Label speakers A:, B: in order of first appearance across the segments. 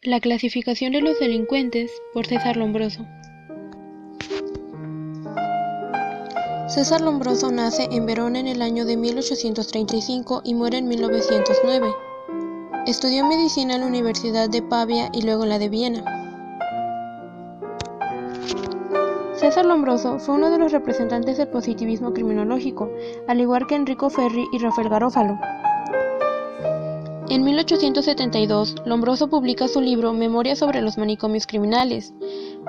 A: La clasificación de los delincuentes por César Lombroso. César Lombroso nace en Verona en el año de 1835 y muere en 1909. Estudió medicina en la Universidad de Pavía y luego en la de Viena. César Lombroso fue uno de los representantes del positivismo criminológico, al igual que Enrico Ferri y Rafael Garófalo. En 1872, Lombroso publica su libro Memorias sobre los manicomios criminales,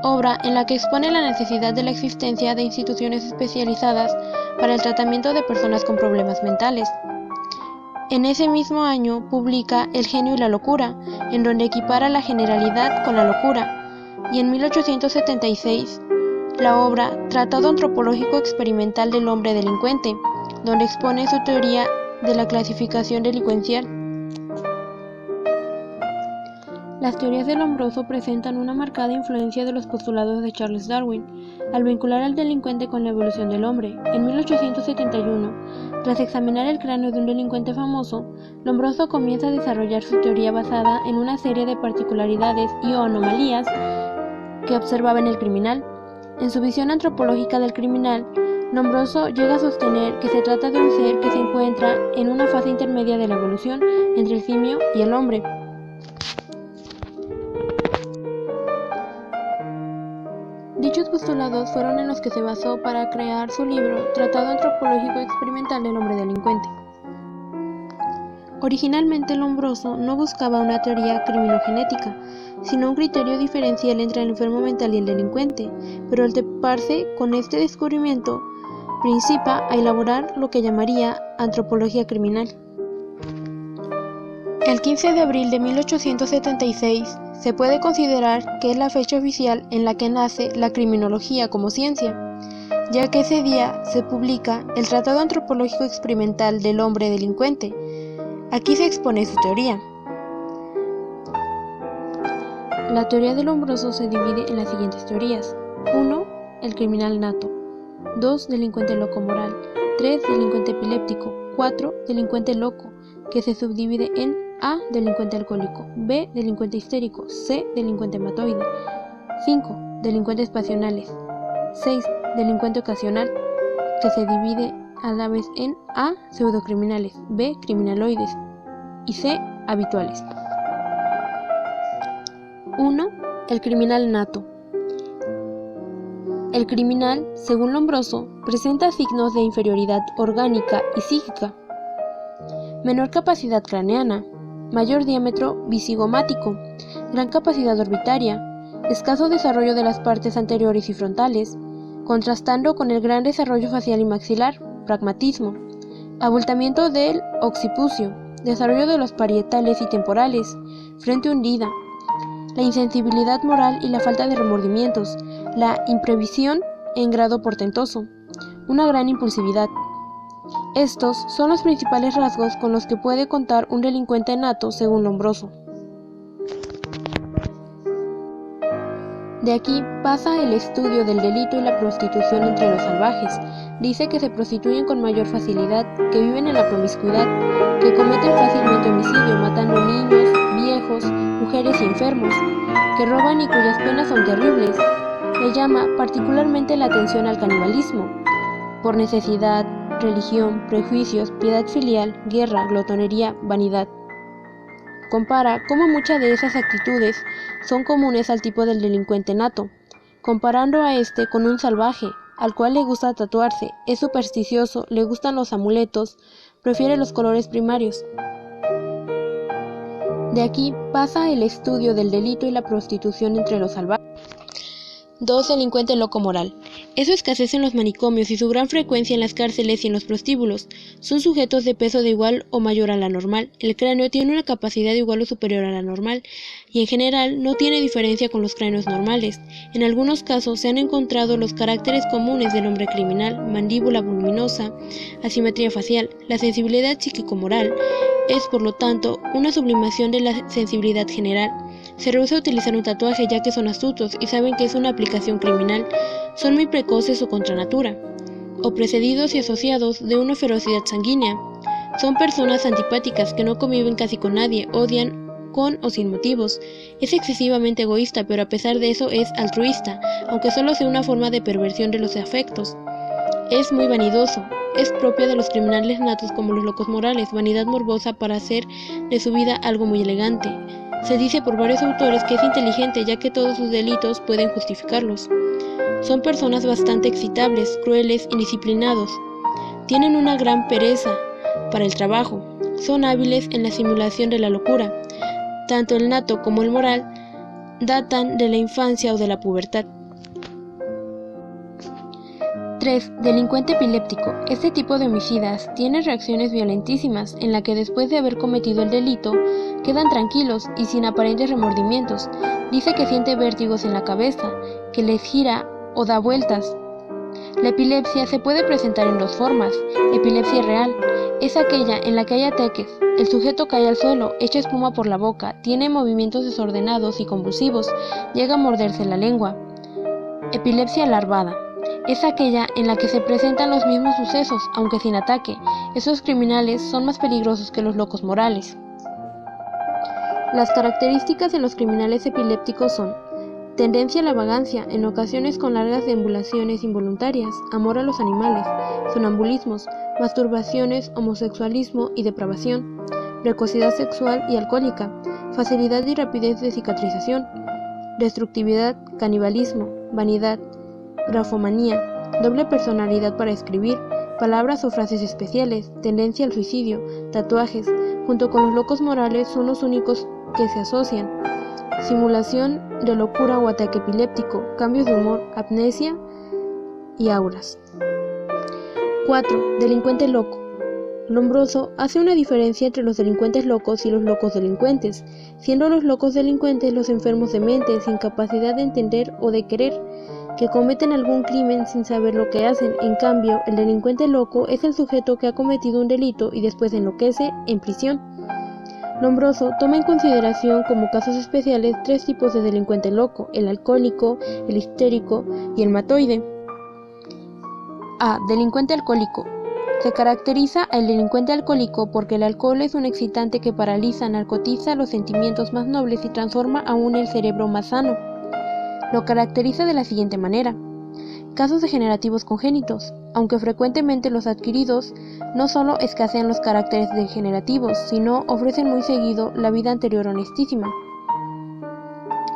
A: obra en la que expone la necesidad de la existencia de instituciones especializadas para el tratamiento de personas con problemas mentales. En ese mismo año publica El genio y la locura, en donde equipara la generalidad con la locura, y en 1876 la obra Tratado antropológico experimental del hombre delincuente, donde expone su teoría de la clasificación delincuencial. Las teorías de Lombroso presentan una marcada influencia de los postulados de Charles Darwin, al vincular al delincuente con la evolución del hombre. En 1871, tras examinar el cráneo de un delincuente famoso, Lombroso comienza a desarrollar su teoría basada en una serie de particularidades y o anomalías que observaba en el criminal. En su visión antropológica del criminal, Lombroso llega a sostener que se trata de un ser que se encuentra en una fase intermedia de la evolución entre el simio y el hombre. Dichos postulados fueron en los que se basó para crear su libro Tratado antropológico experimental del hombre delincuente. Originalmente Lombroso no buscaba una teoría criminogenética, sino un criterio diferencial entre el enfermo mental y el delincuente, pero al toparse con este descubrimiento, principia a elaborar lo que llamaría antropología criminal. El 15 de abril de 1876 se puede considerar que es la fecha oficial en la que nace la criminología como ciencia, ya que ese día se publica el Tratado antropológico experimental del hombre delincuente. Aquí se expone su teoría. La teoría de Lombroso se divide en las siguientes teorías: 1. El criminal nato. 2. Delincuente loco moral. 3. Delincuente epiléptico. 4. Delincuente loco, que se subdivide en A. Delincuente alcohólico. B. Delincuente histérico. C. Delincuente hematoide. 5. Delincuentes pasionales. 6. Delincuente ocasional, que se divide a la vez en A. Pseudocriminales. B. Criminaloides. Y C. Habituales. 1. El criminal nato. El criminal, según Lombroso, presenta signos de inferioridad orgánica y psíquica: menor capacidad craneana, mayor diámetro visigomático, gran capacidad orbitaria, escaso desarrollo de las partes anteriores y frontales, contrastando con el gran desarrollo facial y maxilar, pragmatismo, abultamiento del occipucio, desarrollo de los parietales y temporales, frente hundida, la insensibilidad moral y la falta de remordimientos, la imprevisión en grado portentoso, una gran impulsividad. Estos son los principales rasgos con los que puede contar un delincuente nato según Lombroso. De aquí pasa el estudio del delito y la prostitución entre los salvajes. Dice que se prostituyen con mayor facilidad, que viven en la promiscuidad, que cometen fácilmente homicidio, matando niños, viejos, mujeres y enfermos, que roban y cuyas penas son terribles. Le llama particularmente la atención al canibalismo, por necesidad, religión, prejuicios, piedad filial, guerra, glotonería, vanidad. Compara cómo muchas de esas actitudes son comunes al tipo del delincuente nato, comparando a este con un salvaje, al cual le gusta tatuarse, es supersticioso, le gustan los amuletos, prefiere los colores primarios. De aquí pasa el estudio del delito y la prostitución entre los salvajes. 2. Delincuente loco moral. Su escasez en los manicomios y su gran frecuencia en las cárceles y en los prostíbulos. Son sujetos de peso de igual o mayor a la normal. El cráneo tiene una capacidad igual o superior a la normal y en general no tiene diferencia con los cráneos normales. En algunos casos se han encontrado los caracteres comunes del hombre criminal: mandíbula voluminosa, asimetría facial. La sensibilidad psíquico-moral es, por lo tanto, una sublimación de la sensibilidad general. Se rehúsa a utilizar un tatuaje ya que son astutos y saben que es una aplicación criminal. Son muy precoces o contra natura, o precedidos y asociados de una ferocidad sanguínea. Son personas antipáticas que no conviven casi con nadie, odian con o sin motivos. Es excesivamente egoísta, pero a pesar de eso es altruista, aunque solo sea una forma de perversión de los afectos. Es muy vanidoso. Es propia de los criminales natos como los locos morales, vanidad morbosa para hacer de su vida algo muy elegante. Se dice por varios autores que es inteligente, ya que todos sus delitos pueden justificarlos. Son personas bastante excitables, crueles, indisciplinados. Tienen una gran pereza para el trabajo. Son hábiles en la simulación de la locura. Tanto el nato como el moral datan de la infancia o de la pubertad. 3. Delincuente epiléptico. Este tipo de homicidas tiene reacciones violentísimas en la que después de haber cometido el delito quedan tranquilos y sin aparentes remordimientos. Dice que siente vértigos en la cabeza, que les gira o da vueltas. La epilepsia se puede presentar en dos formas. Epilepsia real es aquella en la que hay ataques. El sujeto cae al suelo, echa espuma por la boca, tiene movimientos desordenados y convulsivos, llega a morderse la lengua. Epilepsia larvada es aquella en la que se presentan los mismos sucesos, aunque sin ataque. Esos criminales son más peligrosos que los locos morales. Las características de los criminales epilépticos son: tendencia a la vagancia, en ocasiones con largas deambulaciones involuntarias, amor a los animales, sonambulismos, masturbaciones, homosexualismo y depravación, precocidad sexual y alcohólica, facilidad y rapidez de cicatrización, destructividad, canibalismo, vanidad, grafomanía, doble personalidad para escribir, palabras o frases especiales, tendencia al suicidio, tatuajes. Junto con los locos morales son los únicos que se asocian. Simulación de locura o ataque epiléptico, cambios de humor, amnesia y auras. 4. Delincuente loco. Lombroso hace una diferencia entre los delincuentes locos y los locos delincuentes, siendo los locos delincuentes los enfermos de mente, sin capacidad de entender o de querer, que cometen algún crimen sin saber lo que hacen. En cambio, el delincuente loco es el sujeto que ha cometido un delito y después enloquece en prisión. Lombroso toma en consideración como casos especiales 3 tipos de delincuente loco: el alcohólico, el histérico y el matoide. A. Delincuente alcohólico. Se caracteriza al delincuente alcohólico porque el alcohol es un excitante que paraliza, narcotiza los sentimientos más nobles y transforma aún el cerebro más sano. Lo caracteriza de la siguiente manera: casos degenerativos congénitos. Aunque frecuentemente los adquiridos, no solo escasean los caracteres degenerativos, sino ofrecen muy seguido la vida anterior honestísima.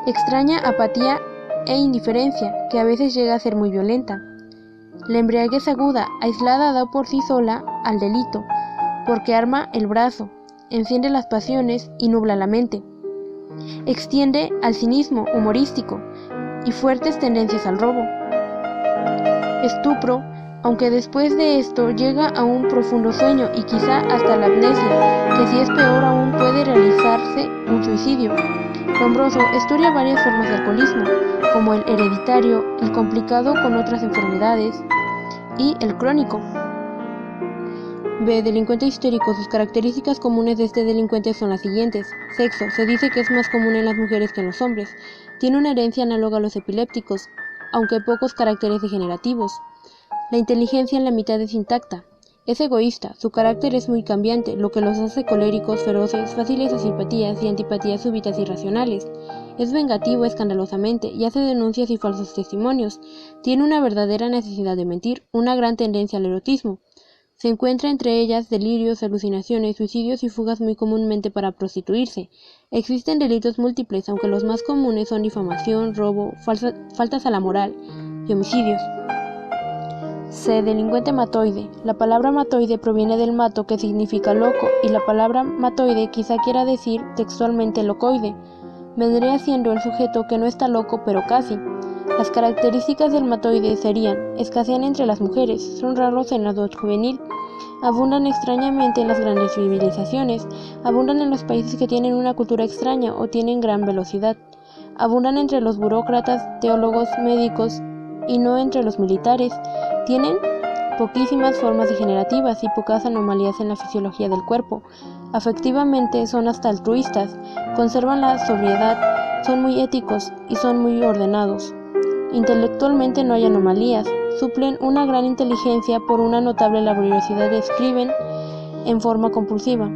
A: Extraña apatía e indiferencia, que a veces llega a ser muy violenta. La embriaguez aguda, aislada, da por sí sola al delito, porque arma el brazo, enciende las pasiones y nubla la mente. Extiende al cinismo humorístico y fuertes tendencias al robo. Estupro, aunque después de esto llega a un profundo sueño y quizá hasta la amnesia, que si es peor aún puede realizarse un suicidio. Lombroso estudia varias formas de alcoholismo, como el hereditario, el complicado con otras enfermedades y el crónico. B. Delincuente histérico. Sus características comunes de este delincuente son las siguientes. Sexo. Se dice que es más común en las mujeres que en los hombres. Tiene una herencia análoga a los epilépticos, aunque pocos caracteres degenerativos. La inteligencia en la mitad es intacta. Es egoísta, su carácter es muy cambiante, lo que los hace coléricos, feroces, fáciles a simpatías y antipatías súbitas y irracionales. Es vengativo escandalosamente y hace denuncias y falsos testimonios. Tiene una verdadera necesidad de mentir, una gran tendencia al erotismo. Se encuentra entre ellas delirios, alucinaciones, suicidios y fugas muy comúnmente para prostituirse. Existen delitos múltiples, aunque los más comunes son difamación, robo, faltas a la moral y homicidios. C. Delincuente matoide. La palabra matoide proviene del mato, que significa loco, y la palabra matoide quizá quiera decir textualmente locoide. Vendría siendo el sujeto que no está loco pero casi. Las características del matoide serían: escasean entre las mujeres, son raros en la edad juvenil, abundan extrañamente en las grandes civilizaciones, abundan en los países que tienen una cultura extraña o tienen gran velocidad, abundan entre los burócratas, teólogos, médicos y no entre los militares, tienen poquísimas formas degenerativas y pocas anomalías en la fisiología del cuerpo, afectivamente son hasta altruistas, conservan la sobriedad, son muy éticos y son muy ordenados. Intelectualmente no hay anomalías, suplen una gran inteligencia por una notable laboriosidad, escriben en forma compulsiva.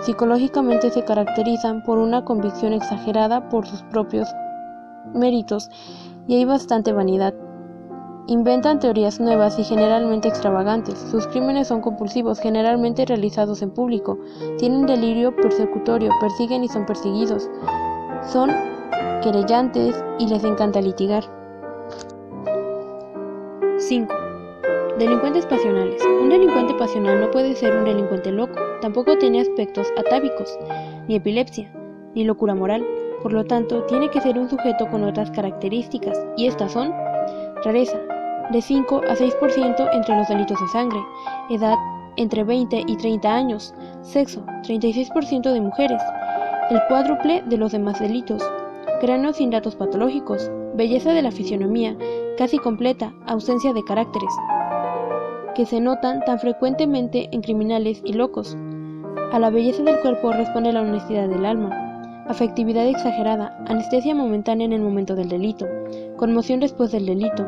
A: Psicológicamente se caracterizan por una convicción exagerada por sus propios méritos y hay bastante vanidad. Inventan teorías nuevas y generalmente extravagantes. Sus crímenes son compulsivos, generalmente realizados en público. Tienen delirio persecutorio, persiguen y son perseguidos. Son querellantes y les encanta litigar. 5. Delincuentes pasionales. Un delincuente pasional no puede ser un delincuente loco, tampoco tiene aspectos atávicos, ni epilepsia, ni locura moral. Por lo tanto, tiene que ser un sujeto con otras características, y estas son: rareza, de 5 a 6% entre los delitos de sangre, edad entre 20 y 30 años, sexo, 36% de mujeres, el cuádruple de los demás delitos, cráneo sin datos patológicos, belleza de la fisionomía, casi completa, ausencia de caracteres, que se notan tan frecuentemente en criminales y locos. A la belleza del cuerpo responde la honestidad del alma, afectividad exagerada, anestesia momentánea en el momento del delito, conmoción después del delito,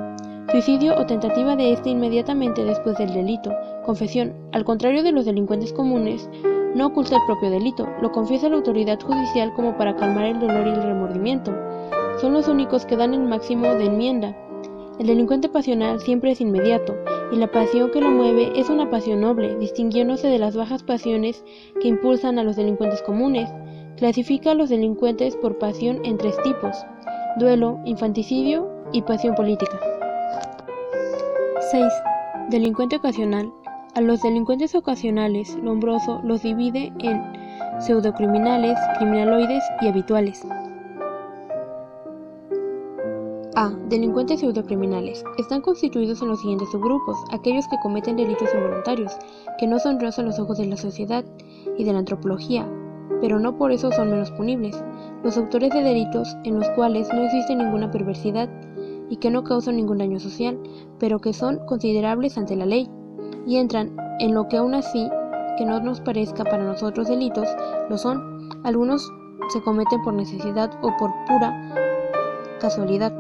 A: suicidio o tentativa de este inmediatamente después del delito, confesión, al contrario de los delincuentes comunes, no oculta el propio delito, lo confiesa la autoridad judicial como para calmar el dolor y el remordimiento. Son los únicos que dan el máximo de enmienda. El delincuente pasional siempre es inmediato, y la pasión que lo mueve es una pasión noble, distinguiéndose de las bajas pasiones que impulsan a los delincuentes comunes. Clasifica a los delincuentes por pasión en 3 tipos: duelo, infanticidio y pasión política. 6. Delincuente ocasional. A los delincuentes ocasionales, Lombroso los divide en pseudocriminales, criminaloides y habituales. A. Delincuentes pseudocriminales. Están constituidos en los siguientes subgrupos: aquellos que cometen delitos involuntarios, que no son honrosos a los ojos de la sociedad y de la antropología, pero no por eso son menos punibles; los autores de delitos en los cuales no existe ninguna perversidad y que no causan ningún daño social, pero que son considerables ante la ley, y entran en lo que aún así, que no nos parezca para nosotros delitos, lo son. Algunos se cometen por necesidad o por pura casualidad.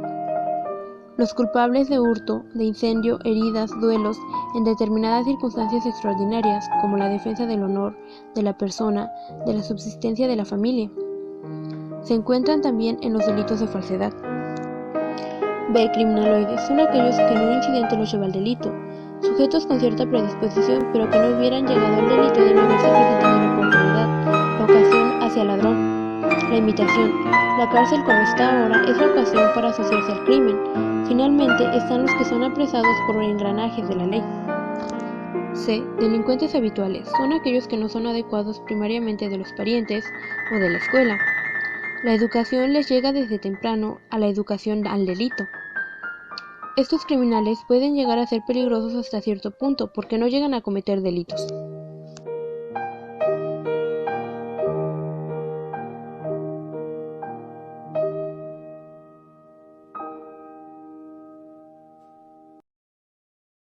A: Los culpables de hurto, de incendio, heridas, duelos, en determinadas circunstancias extraordinarias, como la defensa del honor de la persona, de la subsistencia de la familia. Se encuentran también en los delitos de falsedad. B. Criminaloides. Son aquellos que en un incidente los lleva al delito, sujetos con cierta predisposición, pero que no hubieran llegado al delito de no haberse presentado la oportunidad, la ocasión hacia el ladrón. La imitación. La cárcel como está ahora es la ocasión para asociarse al crimen. Finalmente están los que son apresados por engranajes de la ley. C. Delincuentes habituales. Son aquellos que no son adecuados primariamente de los parientes o de la escuela. La educación les llega desde temprano a la educación al delito. Estos criminales pueden llegar a ser peligrosos hasta cierto punto porque no llegan a cometer delitos.